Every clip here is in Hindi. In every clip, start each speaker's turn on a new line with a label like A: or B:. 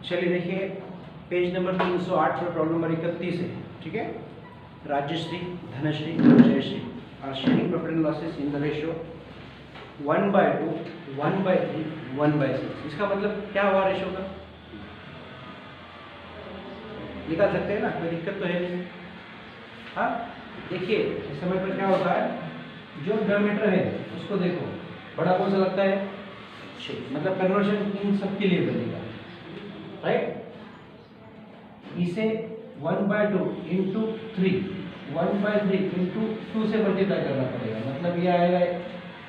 A: चलिए देखिए पेज नंबर 308 पर प्रॉब्लम नंबर 31 है। ठीक है, Rajshree, Dhanshree, Jayshree are sharing profit and losses in the ratio 1/2, 1/3, 1/6। इसका मतलब क्या हुआ रेशियो का? निकाल सकते हैं ना, कोई दिक्कत तो है नहीं। हाँ देखिए इस समय पर क्या होता है, जो डिनोमिनेटर है उसको देखो, बड़ा कौन सा लगता है? 6। मतलब कन्वर्जन इन सबके लिए बनेगा, राइट। इसे 1/2 इंटू 3, 1/3 इंटू 2 से मल्टीप्लाई करना पड़ेगा। मतलब ये आएगा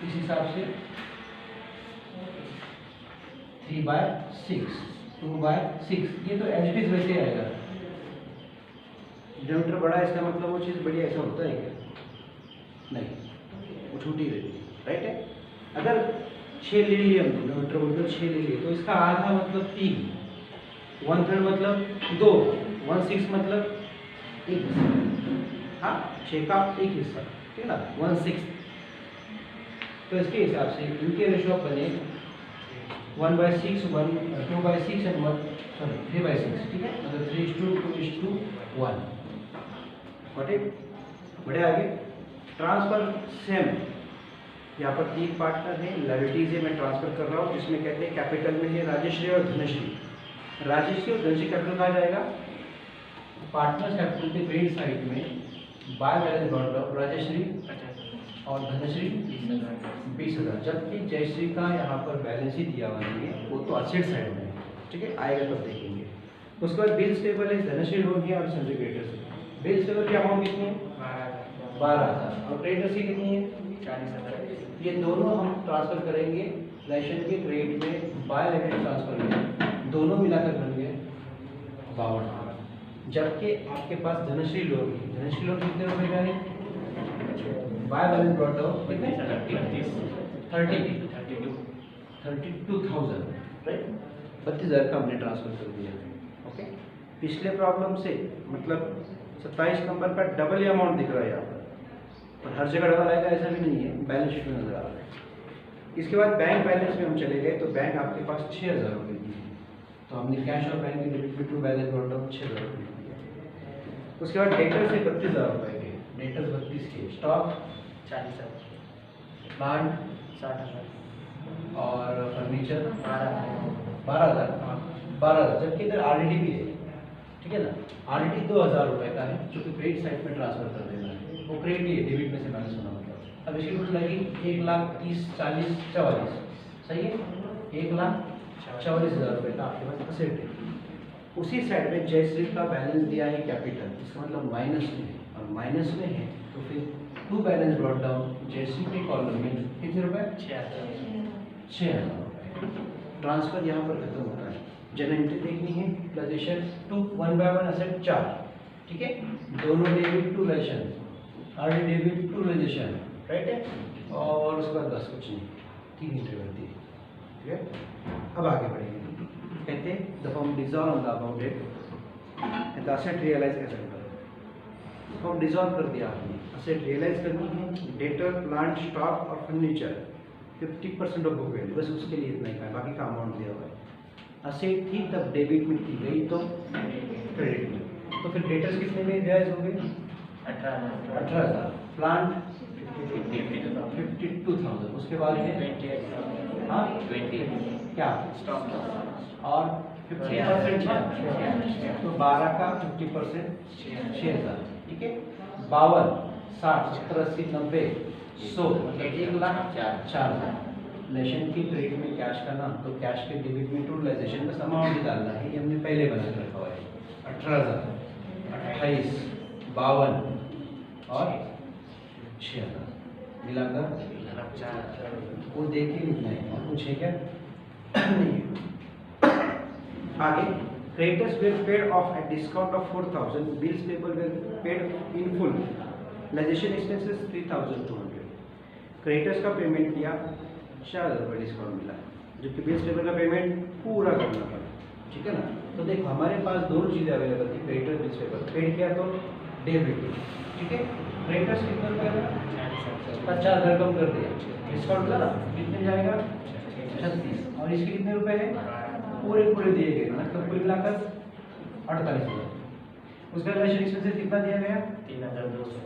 A: इस हिसाब से 3/6, 2/6। ये तो एज इट इज वैसे आएगा। डिनोमिनेटर बड़ा है इसका मतलब वो चीज़ बड़ी, ऐसा होता है क्या? नहीं, वो छोटी रहती है, राइट है। अगर 6 ले लिए हम, डिनोमिनेटर बोलते 6 ले लिए, तो इसका आधा मतलब 3, 1/3 मतलब 2, 1/6 मतलब 1। हाँ 6 का 1 हिस्सा, ठीक है ना, 1/6। तो इसके हिसाब से इनके रेशो बने 1/6, 2/6 एंड 3/6। ठीक है, मतलब 3:2:1। बढ़े आगे। ट्रांसफर सेम, यहाँ पर 3 पार्टनर हैं, लायबिलिटीज है, मैं ट्रांसफर कर रहा हूँ, जिसमें कहते हैं कैपिटल में है राजश्री और धनश्री। राजश्री और धनश्री कैपिटल कहा जाएगा पार्टनर्स कैपिटल के क्रेडिट साइड में by balance brought down Rajshree और धनश्री 20,000, जबकि जयश्री का यहाँ पर बैलेंस ही दिया हुआ नहीं है, वो तो असेट साइड में है। ठीक है, आएगा तब देखेंगे। उसके बाद बिल्स टेबल है, धनश्री लोन है और सन्जय क्रेडिटर्स। बिल्स टेबल की अमाउंट कितनी है? 12,000 और क्रेडिटर्स की कितनी है? 40,000। ये दोनों हम ट्रांसफर करेंगे रेशन के क्रेडिट में, बाय लेटेड ट्रांसफर में, दोनों मिलाकर बन गए 52,000। जबकि आपके पास धनश्री लोन है, धनश्री लोन कितने रुपए का है? बाय बैलेंस ब्रॉट डाउन कितने? 32,000, राइट। 32,000 का हमने ट्रांसफर कर दिया। ओके, पिछले प्रॉब्लम से मतलब 27 नंबर पर डबल अमाउंट दिख रहा है यहाँ पर हर जगह डबल आएगा ऐसा भी नहीं है, बैलेंस शीट में नजर आ रहा है। इसके बाद बैंक बैलेंस में हम चले गए, तो बैंक आपके पास 6,000 रुपये की है, तो हमने कैश और बैंक के debit to balance brought down 6,000 रुपये दिया। उसके बाद डेटर्स है 32,000 रुपये के, डेटर्स 32 के, स्टॉक
B: 40,000,
A: प्लांट
B: 60,000
A: और फर्नीचर
B: 12,000।
A: 12,000, जबकि इधर आरडीडी भी है। ठीक है ना, आरडीडी 2,000 रुपये का है, जो कि क्रेडिट साइड में ट्रांसफर कर देना है, वो क्रेडिट ही है, डेबिट में से माइनस होना मतलब। अब इसकी टोटल लगी 1,30,40,44, सही है, 1,44,000 रुपये का आपके पास असेट है। उसी साइड में जयश्री का बैलेंस दिया है कैपिटल, इसका मतलब माइनस में है, और माइनस में है तो फिर to balance brought down Jayshree के कॉलम में कितने रुपए? 6,000 रुपये। ट्रांसफर यहाँ पर खत्म होता है। जनरल एंट्री देखनी है, प्लेजेशन टू 1/1 असेट 4। ठीक है, दोनों डेबिट टू लेशन, आरडी डेबिट टू लेजेशन, राइट है। और उसके बाद बस कुछ नहीं, 3 एंट्री बनती है। ठीक है, अब आगे बढ़ेंगे। कहते हैं the firm dissolve on the above date and the asset realise कैसे होगा। फॉर्म डिजॉल्व कर दिया आपने, असेट रियलाइज करनी है, डेटर, प्लांट, स्टॉक और फर्नीचर 50% ऑफ बुक वैल्यू, बस उसके लिए इतना ही है, बाकी का अमाउंट दिया हुआ है। असेट थी तब डेबिट में की गई तो क्रेडिट में, तो फिर डेटर्स कितने में रियलाइज हो गए? 18,000, प्लांट 52,000, उसके बाद में
B: 28,000,
A: हाँ
B: 20
A: क्या
B: स्टॉक
A: और 50% तो 12 का 50% 6,000। ठीक है, 52, 60, 70, 80, 90, 100 मतलब 1,04,000। लेशन की क्रेडिट में कैश का नाम, तो कैश के डेबिट में टोटलाइजेशन का अमाउंट निकालना है, ये हमने पहले बना के रखा हुआ है। 18,000, 28, 52 और 6,000 मिलाकर वो देख के लिखना है, और कुछ है क्या? नहीं। आगे creditors were paid off at discount of 4,000, bills payable were paid in full, realization expenses 3,200। Creditors का पेमेंट किया, 4,000 रुपये डिस्काउंट मिला, जबकि बिल्स पेबल का पेमेंट पूरा करना पड़ा। ठीक है ना, तो देखो हमारे पास दोनों चीज़ें अवेलेबल थी, क्रेडिटर, बिल्स पेबल। पेड किया तो डेबिट, ठीक है। क्रेडिटर्स कितना रुपये का? 50,000 कम कर दिया, डिस्काउंट करा, कितने जाएगा? 36, और इसके कितने रुपए है? पूरे पूरे दिए गए, मतलब कुल मिलाकर 48,000। उसका रिलेशन एक्सपेंसेस कितना दिया गया?
B: 3,200।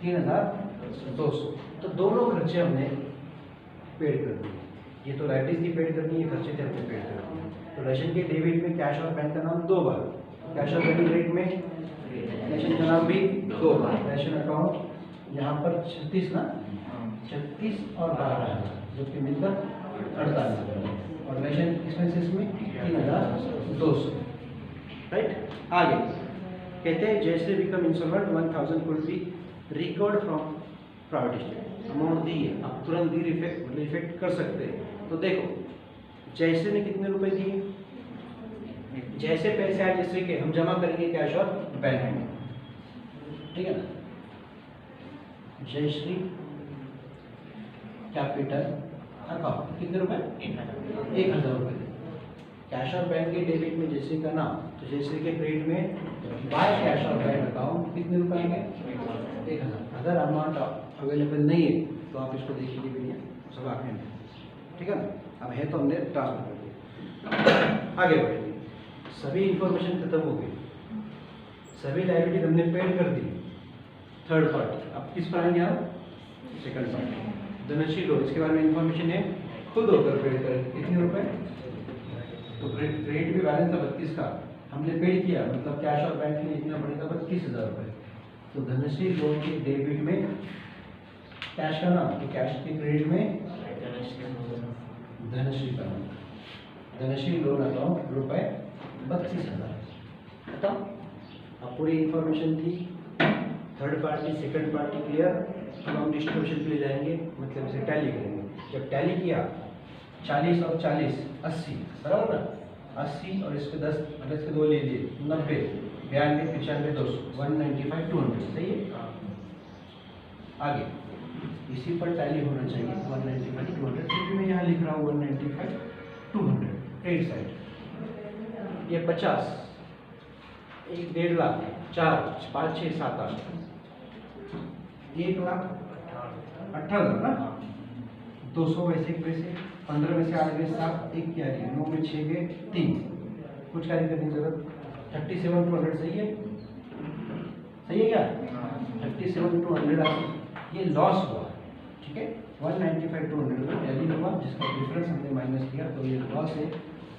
A: 3,200। तो दोनों खर्चे हमने पेड कर दिए। ये तो लाइबिलिटीज की पेड करनी है, खर्चे थे हमने पेड कर दिए। तो रेशन के डेबिट में कैश और बैंक का नाम 2 बार, कैश और बैंक क्रेडिट में रेशन का नाम भी 2 बार। रेशन अकाउंट यहाँ पर 36 ना, 36 और 12,000 जो कि मिलकर 48,000 और रेशन एक्सपेंसेस में 3,200। राइट। आगे कहते हैं जैसे become insolvent 1,000 could be recovered from private state. Amount दी है, आप तुरंत भी इफेक्ट कर सकते हैं। तो देखो जैसे ने कितने रुपए दिए, जैसे पैसे आए जैसे के हम जमा करेंगे कैश और बैंक में, ठीक है ना। जयश्री कैपिटल अकाउंट कितने रुपए? 1,000 रुपए। कैश और बैंक के डेबिट में जयश्री का नाम, तो जयश्री के क्रेडिट में बाय कैश और बैंक अकाउंट कितने रुपए आएंगे? 1,000। अगर अमाउंट अवेलेबल नहीं है तो आप इसको देखिए भी सब आगे में, ठीक है ना। अब है तो हमने ट्रांसफर कर दिया। आगे बढ़ेंगे। सभी इंफॉर्मेशन खत्म हो गई, सभी लाइबिलिटी हमने पेड कर दी। थर्ड पार्टी, अब किस पर आएंगे आप? Second party. धनश्री लोन, इसके बारे में इंफॉर्मेशन है, खुद होकर पेड करें। कितने रुपए? तो क्रेडिट भी बैलेंस था 32 का, हमने पेड किया, मतलब कैश और बैंक में इतना पड़ेगा 32,000 रुपये। तो धनश्री लोन के डेबिट में कैश का नाम, तो कैश के क्रेडिट में धनश्री का नाम, धनश्री लोन अकाउंट रुपए 32,000। खत्म। अब पूरी इंफॉर्मेशन थी। Third party second party clear. अब हम डिस्ट्रीब्यूशन के लिए जाएंगे, मतलब इसे टैली करेंगे। जब टैली किया 40 और 40 80 बराबर ना, 80 और इसके 10 मतलब इसके 2 ले लिए 90, 92, 95, 200, 195, 200 सही है। आगे इसी पर टैली होना चाहिए 195, 200। फिर भी मैं यहाँ लिख रहा हूँ 195, 200 क्रेडिट साइड। ये 50, 1 1.5 लाख, 4 5 6 7 8 1,18,000 ना। 200 वैसे पैसे, 15 में से 8 गए 7, 1 क्या गया 9 में 6 गए 3, कुछ कार्य करने की जरूरत। 37,200 सही है, सही है क्या? 37,200 ये लॉस हुआ, ठीक है। 195,200 का टैली हुआ, जिसका डिफरेंस हमने माइनस किया, तो ये लॉस है।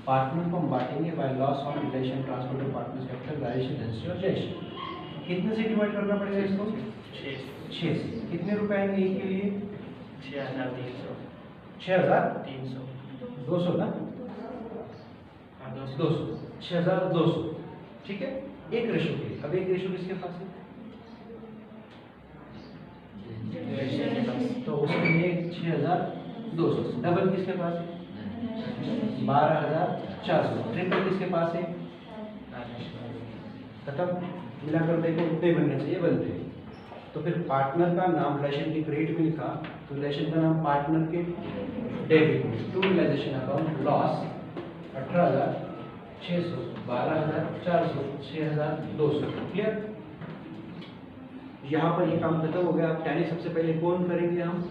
A: पार्टनर को हम बांटेंगे by loss on relation transfer to partners capital Rajesh Dhanshree और जयश्री। कितने से डिवाइड करना पड़ेगा इसको? 6 से। कितने रुपए आएंगे एक के लिए?
B: 6,300।
A: 6,200 ना, 200, 6,200, ठीक है। एक रेशो के लिए। अब एक रेशो किसके पास है? तो उसके लिए 6,200। डबल किसके पास है? 12,400। ट्रिपल किसके पास है? खत्म। मिलाकर देखो उतने बनने चाहिए, बनते हैं। तो फिर पार्टनर का नाम रिलेशन के क्रेडिट में लिखा, तो रिलेशन का नाम पार्टनर के डेबिट में, to realisation account loss 18,600, 12,400, 6,200। Clear. यहाँ पर ये काम खत्म हो गया। अब टैली सबसे पहले कौन करेंगे हम?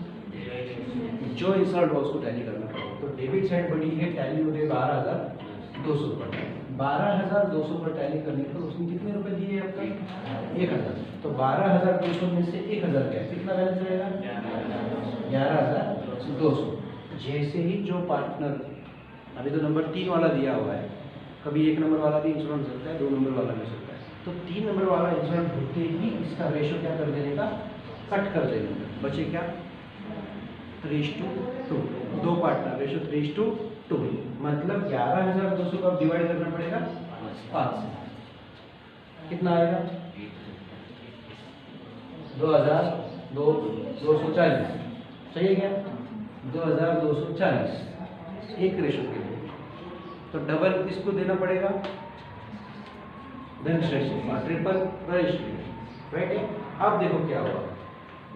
A: जो इंसॉल्वेंट हुआ उसको टैली करना पड़ेगा। तो डेबिट साइड बड़ी है, टैली हो गई 12,200 पर। 12,200 पर टैली करने पर उसने कितने रुपए दिए आपका? 1,000। तो 12,200 में से 1,000 गया, कितना बैलेंस रहेगा? 11,200। जैसे ही जो पार्टनर, अभी तो नंबर 3 वाला दिया हुआ है, कभी 1 नंबर वाला भी इंश्योरेंस हो सकता है, 2 नंबर वाला भी हो सकता है। तो 3 नंबर वाला इंश्योरेंस होते ही इसका रेशो क्या कर देने का? कट कर देने का। बचे क्या? 3:2। 2 पार्टनर, रेशो 3:2, मतलब 11,200 को डिवाइड करना पड़ेगा 5 से। कितना आएगा? 2,240। सही है क्या? 2,240 एक रेशो के लिए। तो डबल किसको देना पड़ेगा? धनश्री। ट्रिपल राजेश्री, राइट है। अब देखो क्या हुआ,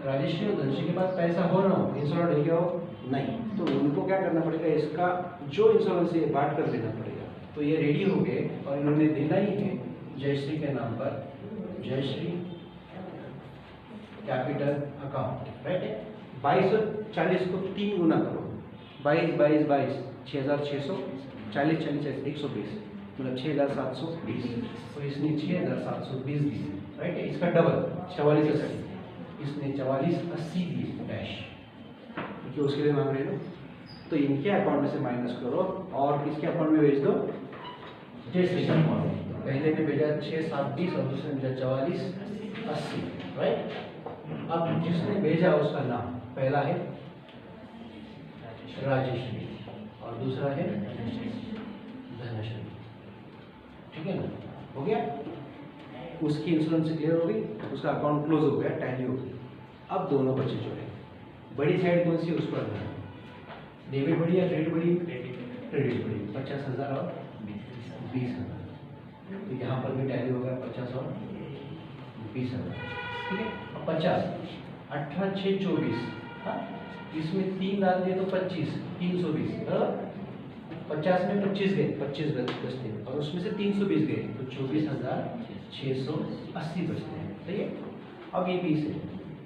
A: राजेश्री और धनश्री के पास पैसा हो ना हो, इंश्योरेंस हो गया हो नहीं, तो उनको क्या करना पड़ेगा? इसका जो इंश्योरेंस है बांट कर देना पड़ेगा। तो ये रेडी हो गए और इन्होंने देना ही है जयश्री के नाम पर, जयश्री कैपिटल अकाउंट, राइट है। 2240 को 3 गुना करो, 22, 22, 22, 6,600, 40 40 120 मतलब 6720 और इसने 6720 दिए, राइट। इसका डबल 4480, इसने 4480 दिए डैश, क्योंकि उसके लिए मांग रहे हो। तो इनके अकाउंट में से माइनस करो और किसके अकाउंट में भेज दो, जयश्री का अकाउंट। पहले में भेजा 6720 और दूसरे में भेजा 4480, राइट। अब जिसने भेजा उसका नाम पहला है राजेश्री और दूसरा है धनश्री, ठीक है ना, हो गया। उसकी इंश्योरेंस क्लियर हो गई, उसका अकाउंट क्लोज हो गया, टैली हो गई। अब दोनों बचे जो है, बड़ी साइड कौन सी, उस पर डेबिट बड़ी या क्रेडिट बड़ी, क्रेडिट बड़ी, 50,000 और 20,000। तो यहाँ पर भी टैली हो गया 50 और 20,000, ठीक है। अब 50 18 6 24, हाँ इसमें 3 डाल दिए तो 25 320, बराबर। 50 में 25 गए, 25 बचते हैं और उसमें से 320 गए तो 24,680 बचते हैं, सही है। अब ये 20 है,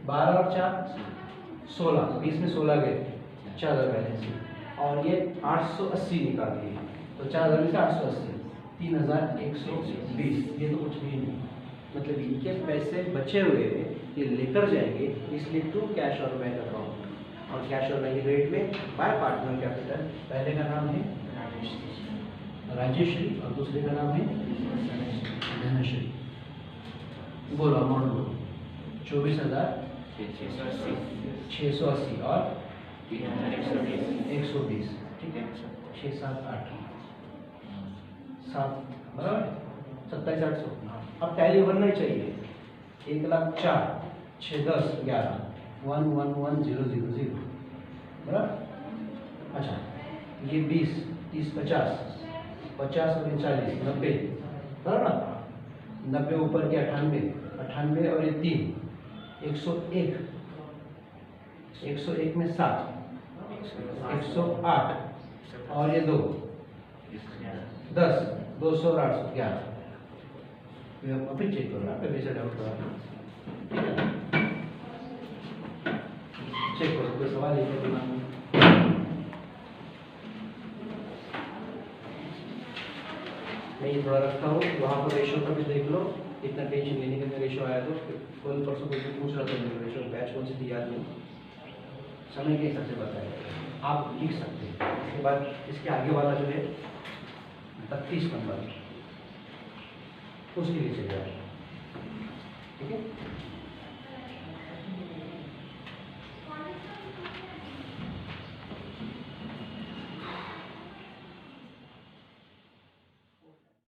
A: 12 और 4 16, 20 में 16 गए, 4000 बैलेंस है। और ये 880 निकाल दिए तो 4000 में से 880 3120, ये तो कुछ भी नहीं, मतलब इनके पैसे बचे हुए हैं, ये लेकर जाएंगे, इसलिए टू कैश और बैंक अकाउंट। और कैश और बैंक रेट में बाय पार्टनर कैपिटल, पहले का नाम है राजेश्री और दूसरे का नाम है धनश्री। बोलो अमाउंट बोलो, 24,680 और 120, ठीक है। 6 7 8 7, बराबर 27,800। अब टैली बनना ही चाहिए, 1,04 6 10 11 111,000, बराबर। अच्छा ये 20 30 50 50 और 40 90, बराबर ना। 90 ऊपर के 98 98 और ये 3 101 101 में 7 108 और ये 2 10 200 और 811। अभी चेक करो ना, अभी से डाउट करो, ठीक है। चेक करो, कोई सवाल है तो दिमाग में। मैं ये थोड़ा रखता हूँ, वहाँ पर रेशो का भी देख लो, इतना टेंशन लेने के लिए रेशो आया तो कल परसों कोई पूछ रहा था मेरे रेशो बैच कौन सी थी याद नहीं, समय के हिसाब से बताया, आप लिख सकते हैं। उसके बाद इसके आगे वाला जो है 32 नंबर, उसके लिए चले जाए, ठीक है।